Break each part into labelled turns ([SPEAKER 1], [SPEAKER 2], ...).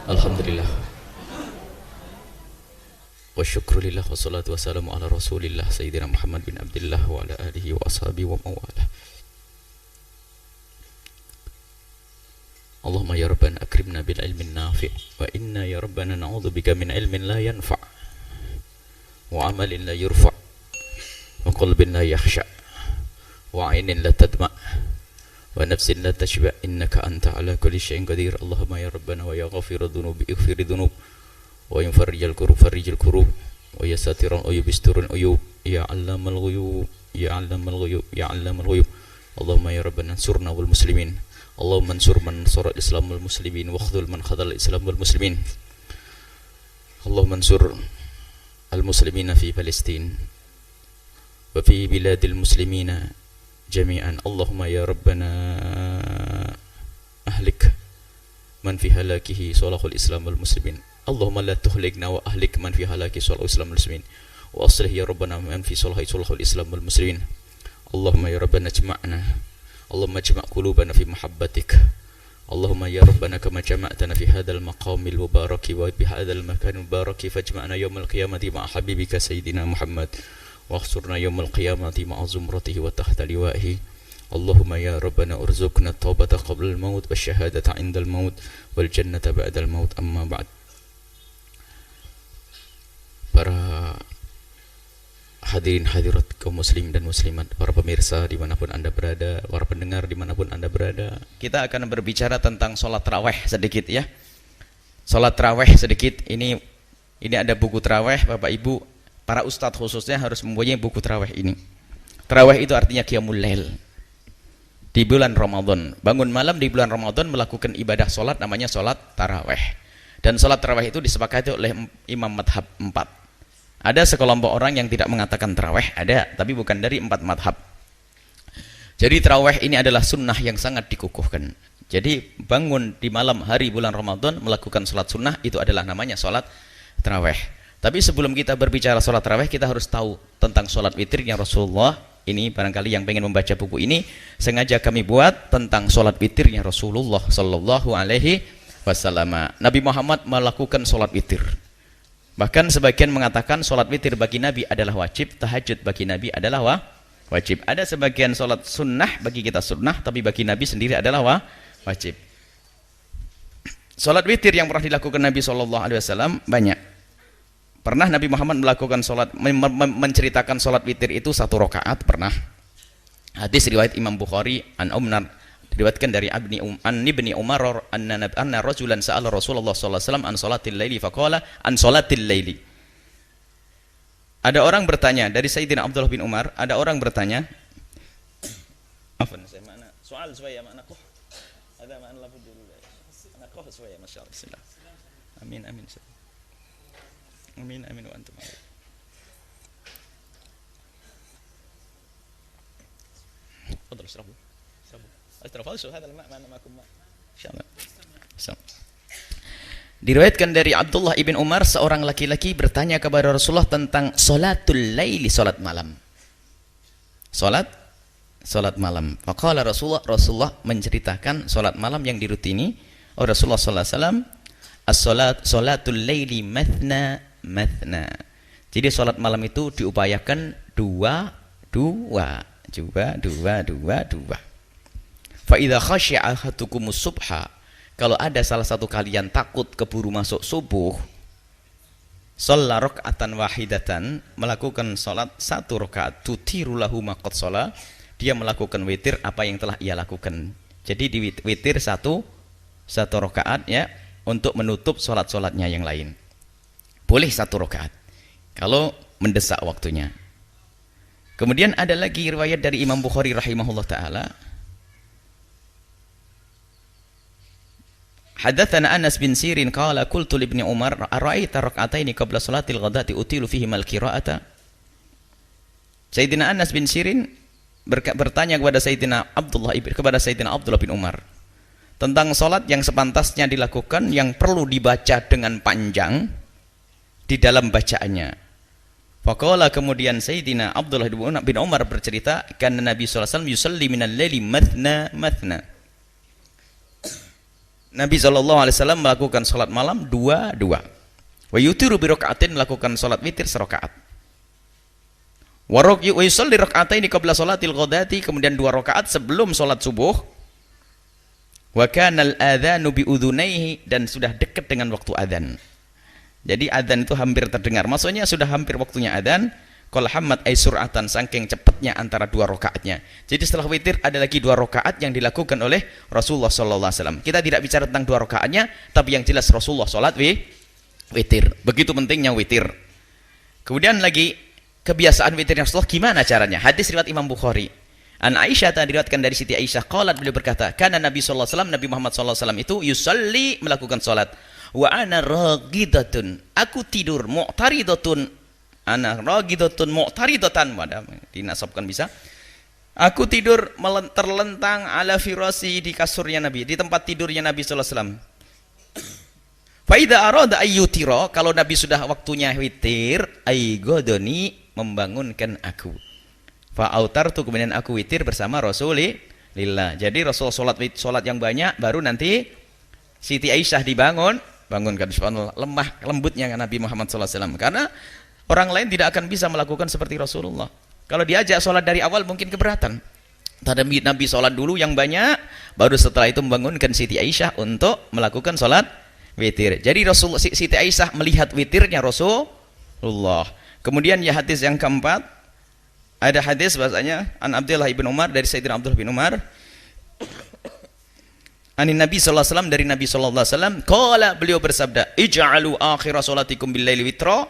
[SPEAKER 1] Alhamdulillah wa syukrulillah wassalatu wassalamu ala rasulillah Sayyidina Muhammad bin Abdullah wa ala alihi wa ashabihi wa mawalah. Allahumma ya Rabbana akrimna bil ilmin nafi' wa inna ya Rabbana na'udhu bika min ilmin la yanfa' wa amalin la yurfa' wa qalbin la yakhsha' wa ainin la tadma' wa nafsin la tashba' innaka anta ala kulli syai'in qadir. Allahumma ya Rabbana wa ya ghafiru dhunubi ighfiri dhunub wa ya mufarrijal kurub farrijil kurub wa ya satiran uyub isturun uyub ya 'allamal ghuyub ya 'allamal ghuyub ya 'allamal ghuyub. Allahumma ya Rabbana ansurna wal muslimin. Allahumma ansur man nasara al-islam wal muslimin wa khudhul man khadhal al-islam wal muslimin. Allahumma ansur al-muslimina fi Palestin wa fi biladil muslimina jami'an. Allahumma ya Rabbana ahlik man fi halakihi salahul islam wal muslimin. Allahumma la tuhlikna wa ahlik man fi halaki salahul islam wal muslimin wa aslih ya Rabbana man fi salahul islam wal muslimin. Allahumma ya Rabbana jama'na, Allahumma jama' qulubana fi mahabbatik. Allahumma ya Rabbana kama jama'tana fi hadzal maqamil mubaraki wa bi hadzal makanil mubaraki fajma'na yaumal qiyamati ma'a habibika sayyidina Muhammad واغفرنا يوم القيامة مع زمرته وتحت لوائه. اللهم يا ربنا ارزقنا التوبة قبل الموت والشهادة عند الموت والجنة بعد الموت. أما بعد. Para hadirin hadirat kaum muslim dan muslimat, para pemirsa dimanapun anda berada, para pendengar dimanapun anda berada, kita akan berbicara tentang sholat tarawih sedikit ya. Sholat tarawih sedikit, ini ada buku tarawih Bapak Ibu. Para ustadz khususnya harus mempunyai buku tarawih ini. Tarawih itu artinya qiyamul lail. Di bulan Ramadan, bangun malam di bulan Ramadan melakukan ibadah sholat namanya sholat tarawih. Dan sholat tarawih itu disepakati oleh imam madhab 4. Ada sekelompok orang yang tidak mengatakan tarawih, ada, tapi bukan dari 4 madhab. Jadi tarawih ini adalah sunnah yang sangat dikukuhkan. Jadi bangun di malam hari bulan Ramadan melakukan sholat sunnah itu adalah namanya sholat tarawih. Tapi sebelum kita berbicara sholat tarawih, kita harus tahu tentang sholat witirnya Rasulullah. Ini barangkali yang pengen membaca buku ini, sengaja kami buat tentang sholat witirnya Rasulullah Sallallahu Alaihi Wasallam. Nabi Muhammad melakukan sholat witir. Bahkan sebagian mengatakan sholat witir bagi Nabi adalah wajib, tahajud bagi Nabi adalah wajib. Ada sebagian sholat sunnah bagi kita sunnah, tapi bagi Nabi sendiri adalah wajib. Sholat witir yang pernah dilakukan Nabi Sallallahu Alaihi Wasallam banyak. Pernah Nabi Muhammad melakukan sholat, menceritakan sholat witir itu 1 rakaat pernah. Hadis riwayat Imam Bukhari an Umar, diriwayatkan dari Ibni Umar anna rajulan sa'ala Rasulullah sallallahu alaihi wasallam an sholatil laili faqala an sholatil laili. Ada orang bertanya dari Sayyidina Abdullah bin Umar, ada orang bertanya. Afwan, saya makna soal shwaya makna qah. Ada makna lafdul ana qah shwaya masyaallah. Bismillah. Amin amin. Amin amin wa antum. تفضل اشربوا اشربوا هذا الماء معنا معكم ماء ان شاء الله. Diriwayatkan dari Abdullah ibn Umar, seorang laki-laki bertanya kepada Rasulullah tentang salatul laili, salat malam. Salat malam. Faqala Rasulullah menceritakan salat malam yang dirutini oleh Rasulullah sallallahu alaihi wasallam, salatul laili mathna. Jadi sholat malam itu diupayakan dua. Fa idza khashi'a ahadukumus subha, kalau ada salah satu kalian takut keburu masuk subuh, shalla raka'atan wahidatan, melakukan salat 1 rakaat, tutiru lahu ma qad shalla, dia melakukan witir apa yang telah ia lakukan. Jadi di witir satu rakaat ya, untuk menutup salat-salatnya yang lain. Boleh 1 rakaat kalau mendesak waktunya. Kemudian ada lagi riwayat dari Imam Bukhari rahimahullah taala. Hadatsana Anas bin Sirin qala qultu li Ibni Umar ara'aita rak'ataini qabla salatil ghadati utilu fihi mal qira'ata. Sayyidina Anas bin Sirin bertanya kepada Sayyidina Abdullah bin Umar tentang salat yang sepantasnya dilakukan, yang perlu dibaca dengan panjang di dalam bacaannya. Faqala, kemudian Sayyidina Abdullah bin Umar bercerita, karena Nabi sallallahu alaihi wasallam yusalli minal laili mathna. Nabi SAW melakukan sholat malam dua. Wa yutiru bi raka'atin, melakukan sholat witir serakaat. Wa yusalli raka'ataini qabla sholatil ghadati, kemudian 2 rakaat sebelum sholat subuh. Wa kana al-adzanu bi udhunaihi, dan sudah dekat dengan waktu adzan. Jadi adzan itu hampir terdengar. Maksudnya sudah hampir waktunya adzan. Qala hamad ay sur'atan, saking cepatnya antara 2 rakaatnya. Jadi setelah witir ada lagi 2 rakaat yang dilakukan oleh Rasulullah sallallahu alaihi wasallam. Kita tidak bicara tentang 2 rakaatnya, tapi yang jelas Rasulullah salat witir. Begitu pentingnya witir. Kemudian lagi kebiasaan witirnya Rasulullah gimana caranya? Hadis riwayat Imam Bukhari. An Aisyah, diriwayatkan dari Siti Aisyah, qalat, beliau berkata, kana Nabi sallallahu alaihi wasallam, Nabi Muhammad sallallahu alaihi wasallam itu yusalli, melakukan salat. Wa ana ragidatun, aku tidur, mu'taridatun, ana ragidatun mu'taridatan, dinasabkan bisa. Aku tidur terlentang ala firasi, di kasurnya Nabi, di tempat tidurnya Nabi sallallahu alaihi wasallam. Fa idza arada ayyutira, kalau Nabi sudah waktunya witir, aygodoni, membangunkan aku. Fa autartu, kemudian aku witir bersama Rasulillah. Jadi Rasul salat yang banyak, baru nanti Siti Aisyah bangunkan. Subhanallah, lemah lembutnya Nabi Muhammad sallallahu alaihi wasallam, karena orang lain tidak akan bisa melakukan seperti Rasulullah. Kalau diajak sholat dari awal mungkin keberatan. Tetapi Nabi sholat dulu yang banyak, baru setelah itu membangunkan Siti Aisyah untuk melakukan sholat witir. Jadi Siti Aisyah melihat witirnya Rasulullah. Kemudian ya hadis yang keempat, ada hadis bahasanya an Abdullah bin Umar, dari Sayyidina Abdullah bin Umar, anin Nabi sallallahu alaihi wasallam, dari Nabi sallallahu alaihi wasallam, qala, beliau bersabda, ij'alu akhir salatikum bil laili witra,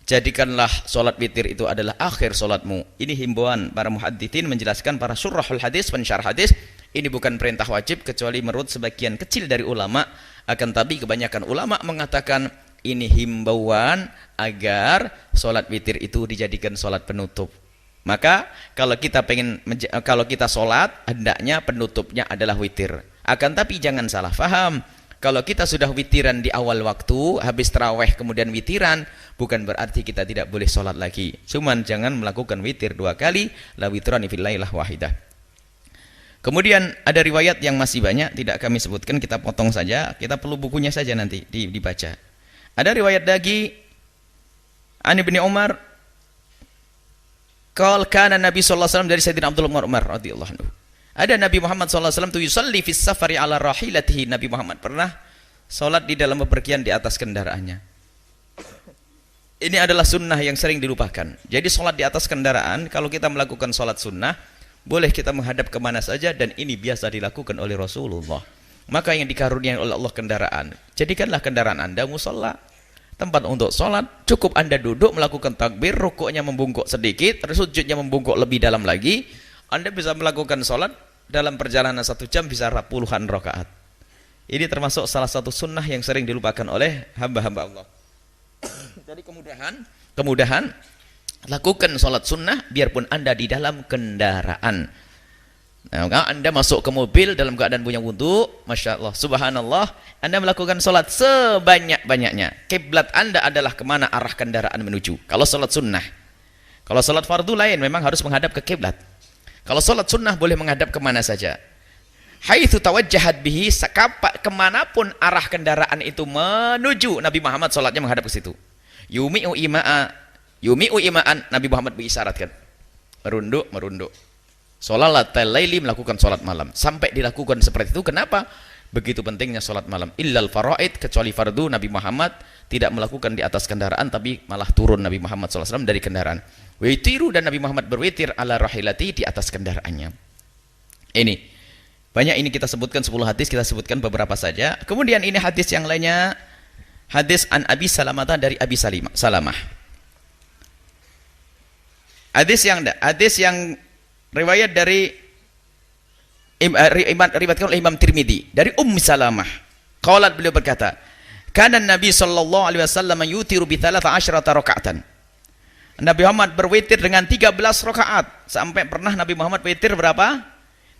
[SPEAKER 1] jadikanlah solat witir itu adalah akhir solatmu. Ini himbauan para muhadditsin menjelaskan, para syurahul hadis, pensyarah hadis. Ini bukan perintah wajib kecuali menurut sebagian kecil dari ulama. Akan tapi kebanyakan ulama mengatakan ini himbauan agar solat witir itu dijadikan solat penutup. Maka kalau kita solat, hendaknya penutupnya adalah witir. Akan tapi jangan salah faham. Kalau kita sudah witiran di awal waktu, habis tarawih kemudian witiran, bukan berarti kita tidak boleh sholat lagi. Cuman jangan melakukan witir 2 kali, la witrani fil lailah wahidah. Kemudian ada riwayat yang masih banyak, tidak kami sebutkan, kita potong saja. Kita perlu bukunya saja nanti dibaca. Ada riwayat lagi, An Ibnu Umar, qala kana Nabi sallallahu alaihi wasallam, dari Sayyidina Abdullah bin Umar radhiyallahu anhu. Ada Nabi Muhammad SAW tu yusalli fis safari ala rahilatihi. Nabi Muhammad pernah salat di dalam bepergian di atas kendaraannya. Ini adalah sunnah yang sering dilupakan. Jadi salat di atas kendaraan, kalau kita melakukan salat sunnah, boleh kita menghadap kemana saja, dan ini biasa dilakukan oleh Rasulullah. Maka yang dikaruniai oleh Allah kendaraan, jadikanlah kendaraan Anda musalla, tempat untuk salat. Cukup Anda duduk melakukan takbir, rukuknya membungkuk sedikit, sujudnya membungkuk lebih dalam lagi. Anda bisa melakukan salat dalam perjalanan 1 jam, bisa puluhan rakaat. Ini termasuk salah satu sunnah yang sering dilupakan oleh hamba-hamba Allah. Jadi kemudahan lakukan sholat sunnah biarpun Anda di dalam kendaraan. Nah, Anda masuk ke mobil dalam keadaan punya wudu, Masya Allah, Subhanallah, Anda melakukan sholat sebanyak-banyaknya. Kiblat Anda adalah kemana arah kendaraan menuju. Kalau sholat sunnah. Kalau sholat fardu lain, memang harus menghadap ke kiblat. Kalau sholat sunnah boleh menghadap kemana saja. Haitsu tawajjahat bihi, kemanapun arah kendaraan itu menuju, Nabi Muhammad sholatnya menghadap ke situ. Yumi'u ima'an, Nabi Muhammad mengisyaratkan. Merunduk. Sholatal laili, melakukan sholat malam. Sampai dilakukan seperti itu. Kenapa? Begitu pentingnya sholat malam. Illal faraid, kecuali fardu, Nabi Muhammad tidak melakukan di atas kendaraan, tapi malah turun Nabi Muhammad SAW dari kendaraan. Witiru, dan Nabi Muhammad berwitir ala rahilati, di atas kendaraannya. Ini banyak, ini kita sebutkan 10 hadis, kita sebutkan beberapa saja. Kemudian ini hadis yang lainnya, hadis an Abi Salamah, dari Abi Salamah. Hadis yang riwayat dari riwayatkan oleh Imam Tirmidzi dari Ummu Salamah. Qalat, beliau berkata, kana Nabi sallallahu alaihi wasallam yutiru bi 13 raka'atan. Nabi Muhammad berwitir dengan 13 rakaat. Sampai pernah Nabi Muhammad witir berapa?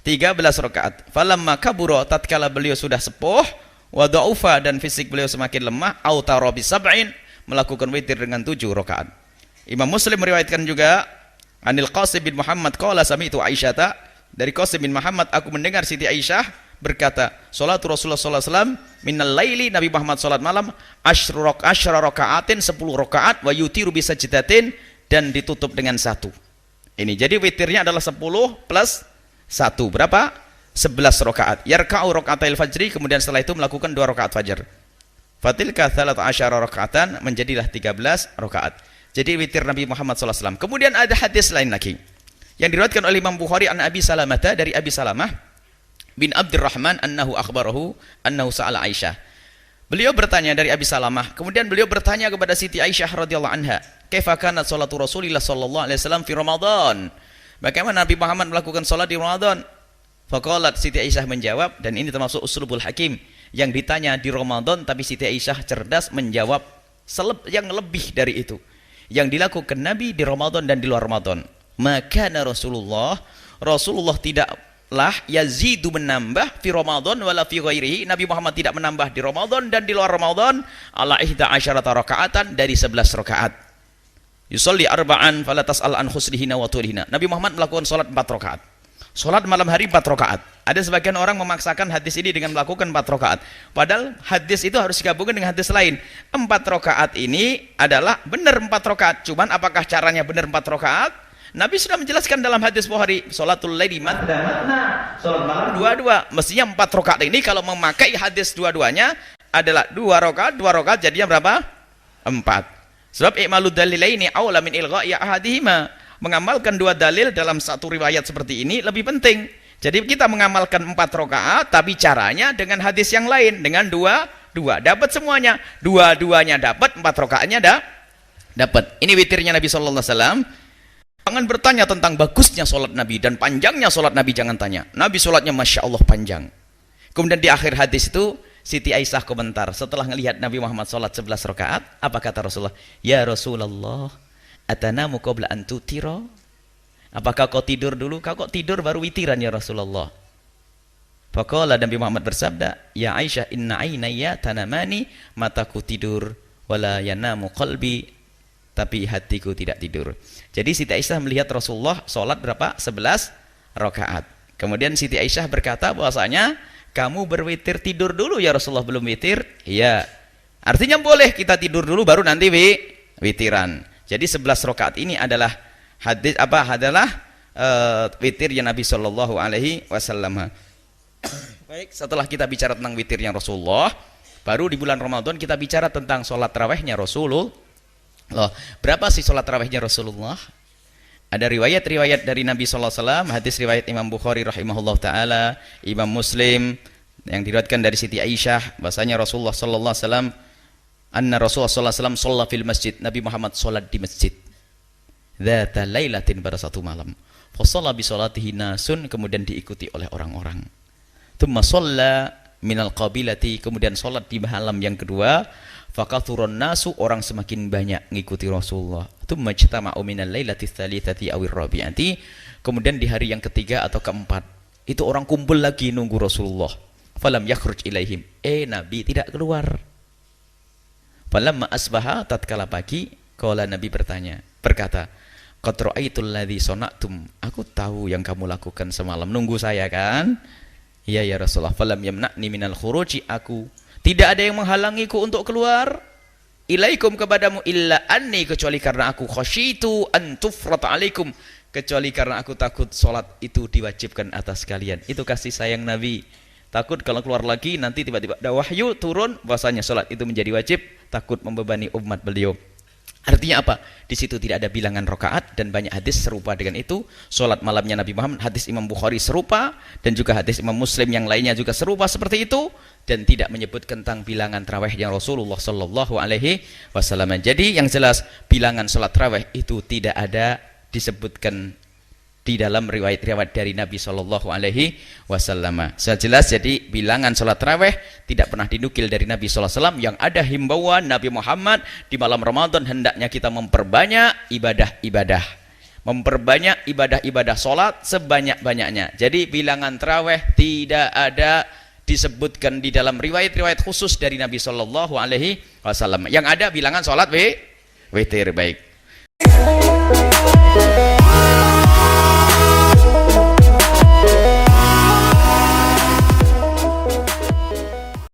[SPEAKER 1] 13 rakaat. Falamma kabura, tatkala beliau sudah sepuh, wa dha'ufa, dan fisik beliau semakin lemah, autara bi 7, melakukan witir dengan 7 rakaat. Imam Muslim meriwayatkan juga Anil Qasim bin Muhammad qala sami'tu Aisyata, dari Qasim bin Muhammad, aku mendengar Siti Aisyah berkata, salatu Rasulullah sallallahu alaihi wasallam minal laili, Nabi Muhammad salat malam asyra rakaatin, 10 rakaat, wa yutiru bi sajdatin, dan ditutup dengan 1. Ini jadi witirnya adalah 10 plus 1 berapa? 11 rakaat. Yarka'u rakaatil fajri, kemudian setelah itu melakukan 2 rakaat fajar. Fatilka 13 rakaatan, menjadilah 13 rakaat. Jadi witir Nabi Muhammad sallallahu alaihi wasallam. Kemudian ada hadis lain lagi yang diriwayatkan oleh Imam Bukhari an Abi Salamah, dari Abi Salamah bin Abdurrahman annahu akhbarahu annahu sa'ala Aisyah. Beliau bertanya dari Abi Salamah, kemudian beliau bertanya kepada Siti Aisyah radhiyallahu anha, kaifa kanat salatu Rasulillah sallallahu alaihi wasallam fi Ramadan? Bagaimana Nabi Muhammad melakukan salat di Ramadan? Faqalat, Siti Aisyah menjawab, dan ini termasuk uslubul hakim, yang ditanya di Ramadan tapi Siti Aisyah cerdas menjawab yang lebih dari itu. Yang dilakukan Nabi di Ramadan dan di luar Ramadan. Maka Rasulullah tidaklah yazidu menambah fi Ramadan wala fi ghairihi. Nabi Muhammad tidak menambah di Ramadan dan di luar Ramadan ala 11 rakaatan, dari 11 rakaat. Yusolli arba'an fala tas'al an husnihina wa tulihina. Nabi Muhammad melakukan salat 4 rakaat. Salat malam hari 4 rakaat. Ada sebagian orang memaksakan hadis ini dengan melakukan 4 rakaat. Padahal hadis itu harus digabungkan dengan hadis lain. 4 rakaat ini adalah benar 4 rakaat. Cuman apakah caranya benar 4 rakaat? Nabi sudah menjelaskan dalam hadis Bukhari, salatul laili matna, salat malam dua-dua. Mestinya 4 rakaat ini kalau memakai hadis dua-duanya adalah 2 rakaat jadinya berapa? 4. Sebab i'malud dalilaini aula min ilgha'i ahadihima. Mengamalkan 2 dalil dalam satu riwayat seperti ini lebih penting. Jadi kita mengamalkan 4 rakaat tapi caranya dengan hadis yang lain, dengan 2 dapat semuanya. 2-2-nya dapat, 4 rakaatnya dapat. Ini witirnya Nabi sallallahu alaihi wasallam. Jangan bertanya tentang bagusnya sholat Nabi dan panjangnya sholat Nabi, jangan tanya. Nabi sholatnya Masya Allah panjang. Kemudian di akhir hadis itu Siti Aisyah komentar, setelah melihat Nabi Muhammad sholat 11 rakaat, apa kata Rasulullah? Ya Rasulullah, atanamu qabla an tutira? Apakah kau tidur dulu? Kau kok tidur baru witiran ya Rasulullah? Faqala, Nabi Muhammad bersabda, ya Aisyah, inna ainaya tanamani, mataku tidur, wala yanamu qalbi, tapi hatiku tidak tidur. Jadi Siti Aisyah melihat Rasulullah sholat berapa? 11 rakaat. Kemudian Siti Aisyah berkata bahwasanya kamu berwitir tidur dulu ya Rasulullah, belum witir? Iya. Artinya boleh kita tidur dulu baru nanti witiran. Jadi 11 rakaat ini adalah hadis witirnya Nabi Shallallahu alaihi wasallam. Baik, setelah kita bicara tentang witirnya Rasulullah, baru di bulan Ramadan kita bicara tentang sholat tarawihnya Rasulullah. Loh, berapa sih sholat tarawihnya Rasulullah? Ada riwayat-riwayat dari Nabi sallallahu alaihi wasallam, hadis riwayat Imam Bukhari rahimahullah taala, Imam Muslim yang diriwayatkan dari Siti Aisyah bahasanya Rasulullah sallallahu alaihi wasallam, anna Rasulullah sallallahu alaihi wasallam shalla fil masjid. Nabi Muhammad salat di masjid. Dzata lailatin, pada satu malam. Fa shalla bi salatihi nasun, kemudian diikuti oleh orang-orang. Tsumma shalla minal qabilati, kemudian salat di malam yang kedua. Fakathurun nasu, orang semakin banyak ngikuti Rasulullah. Tsumma ijtama'u minal lailati tsalitsati awir rabi'ati, kemudian di hari yang ketiga atau keempat itu orang kumpul lagi nunggu Rasulullah. Falam yakhruj ilaihim, Nabi tidak keluar. Falamma asbaha, tatkala pagi, qala, Nabi berkata, qad ra'aitul ladzi sana'tum, aku tahu yang kamu lakukan semalam, nunggu saya kan? Iya ya Rasulullah. Falam yamna'ni minal khuruji, aku tidak ada yang menghalangiku untuk keluar ilaikum kepadamu illa anni, kecuali karena aku khasyitu an tufrat alaikum, kecuali karena aku takut sholat itu diwajibkan atas kalian. Itu kasih sayang Nabi. Takut kalau keluar lagi nanti tiba-tiba ada wahyu turun bahwasanya sholat itu menjadi wajib, takut membebani umat beliau. Artinya apa? Di situ tidak ada bilangan rakaat dan banyak hadis serupa dengan itu. Sholat malamnya Nabi Muhammad, hadis Imam Bukhari serupa, dan juga hadis Imam Muslim yang lainnya juga serupa seperti itu, dan tidak menyebut tentang bilangan tarawih yang Rasulullah Sallallahu Alaihi Wasallam. Jadi yang jelas bilangan sholat tarawih itu tidak ada disebutkan di dalam riwayat-riwayat dari Nabi Shallallahu Alaihi Wasallam. Sejelas jadi bilangan sholat tarawih tidak pernah dinukil dari Nabi Sallallahu Alaihi Wasallam. Yang ada himbauan Nabi Muhammad di malam Ramadan hendaknya kita memperbanyak ibadah-ibadah, memperbanyak ibadah-ibadah sholat sebanyak-banyaknya. Jadi bilangan tarawih tidak ada disebutkan di dalam riwayat-riwayat khusus dari Nabi Shallallahu Alaihi Wasallam. Yang ada bilangan sholat witir. Baik.